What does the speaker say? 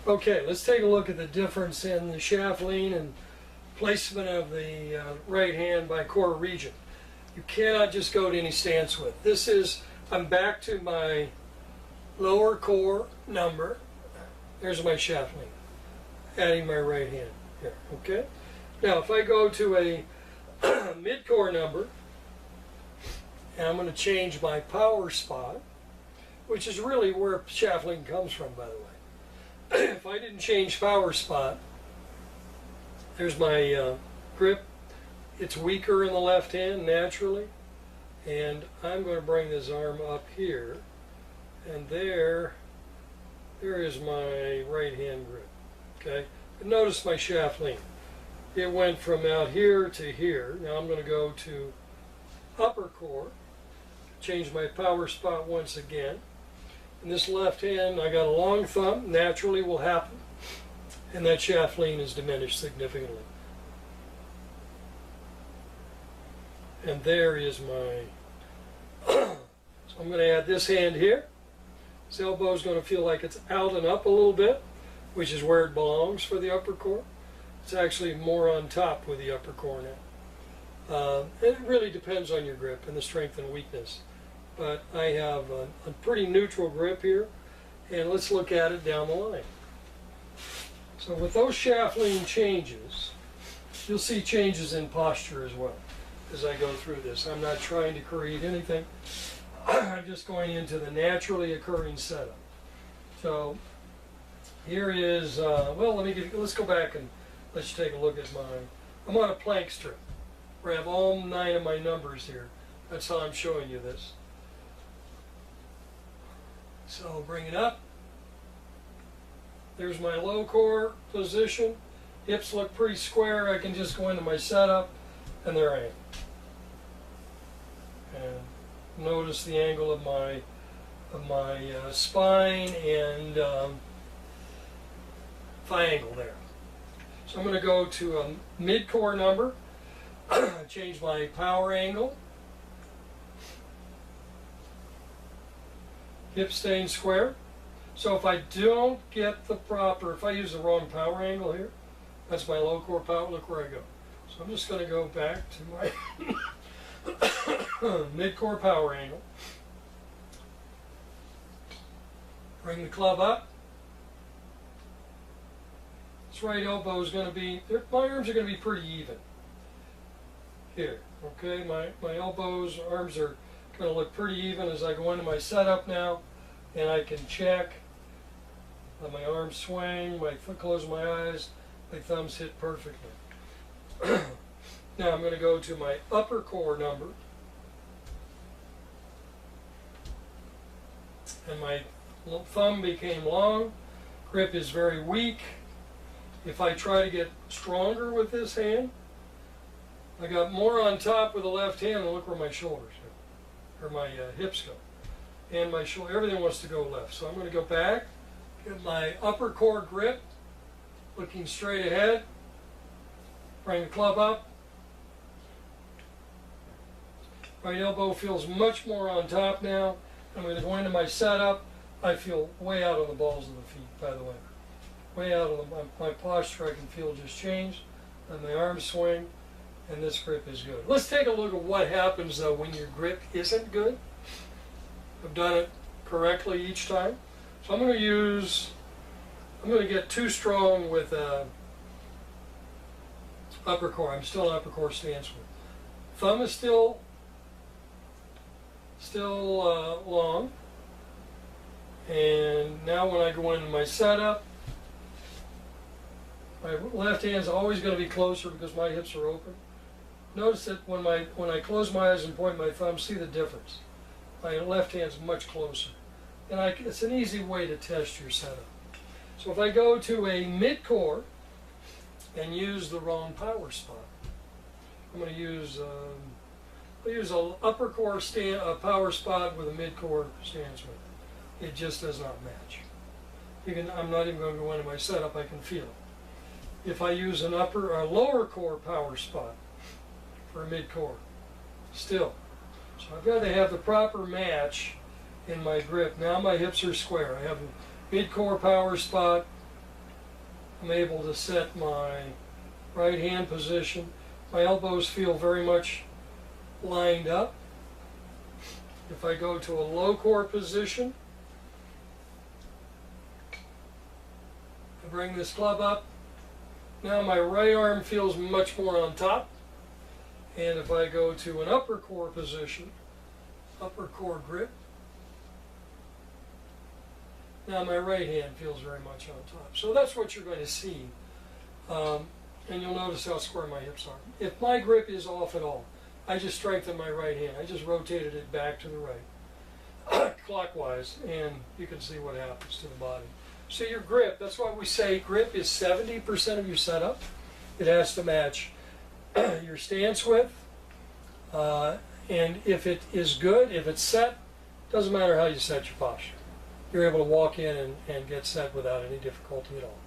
Okay, let's take a look at the difference in the shaft lean and placement of the right hand by core region. You cannot just go to any stance width. This is, I'm back to my lower core number. There's my shaft lean, adding my right hand here, okay? Now, if I go to a mid-core number, and I'm going to change my power spot, which is really where shaft lean comes from, by the way. If I didn't change power spot, there's my grip. It's weaker in the left hand naturally, and I'm going to bring this arm up here, and there is my right hand grip, okay? But notice my shaft lean. It went from out here to here. Now I'm going to go to upper core, change my power spot once again. In this left hand, I got a long thumb, naturally will happen, and that shaft lean is diminished significantly. And there is my, so I'm going to add this hand here. This elbow is going to feel like it's out and up a little bit, which is where it belongs for the upper core. It's actually more on top with the upper core now. It really depends on your grip and the strength and weakness. But I have a pretty neutral grip here, and let's look at it down the line. So with those shaft lean changes, you'll see changes in posture as well as I go through this. I'm not trying to create anything. I'm just going into the naturally occurring setup. So here is, well, let's go back and let's take a look at mine. I'm on a plank strip where I have all 9 of my numbers here. That's how I'm showing you this. So I'll bring it up. There's my low core position. Hips look pretty square. I can just go into my setup, and there I am. And notice the angle of my spine and triangle there. So I'm going to go to a mid-core number, change my power angle. Hip staying square. So if I don't get the proper, if I use the wrong power angle here, that's my low core power, look where I go. So I'm just going to go back to my mid-core power angle. Bring the club up. This right elbow is going to be, my arms are going to be pretty even here. Okay, my elbows, arms are going to look pretty even as I go into my setup now, and I can check. Let my arms swing, close my eyes, my thumbs hit perfectly. Now I'm going to go to my upper core number, and my thumb became long, grip is very weak. If I try to get stronger with this hand, I got more on top with the left hand, and look where my shoulders go, or my hips go. And my shoulder, everything wants to go left. So I'm going to go back, get my upper core grip, looking straight ahead, bring the club up. Right elbow feels much more on top now. I'm going to go into my setup. I feel way out on the balls of the feet, by the way. Way out of my posture, I can feel just changed. And my arms swing, and this grip is good. Let's take a look at what happens though when your grip isn't good. I've done it correctly each time. So I'm going to get too strong with upper core. I'm still in upper core stance with. Thumb is still long. And now when I go into my setup, my left hand is always going to be closer because my hips are open. Notice that when I close my eyes and point my thumb, see the difference. My left hand is much closer. And it's an easy way to test your setup. So if I go to a mid-core and use the wrong power spot, I'm going to use an upper core power spot with a mid-core stance with. It just does not match. I'm not even going to go into my setup, I can feel it. If I use an upper or lower core power spot for a mid-core, still. So I've got to have the proper match in my grip. Now my hips are square. I have a mid-core power spot I'm able to set my right hand position. My elbows feel very much lined up. If I go to a low core position, I bring this club up. Now my right arm feels much more on top. And if I go to an upper core position, upper core grip, now my right hand feels very much on top. So that's what you're going to see. And you'll notice how square my hips are. If my grip is off at all, I just strengthen my right hand. I just rotated it back to the right, clockwise, and you can see what happens to the body. So your grip, that's why we say grip is 70% of your setup. It has to match your stance width, and if it is good, if it's set, doesn't matter how you set your posture. You're able to walk in and get set without any difficulty at all.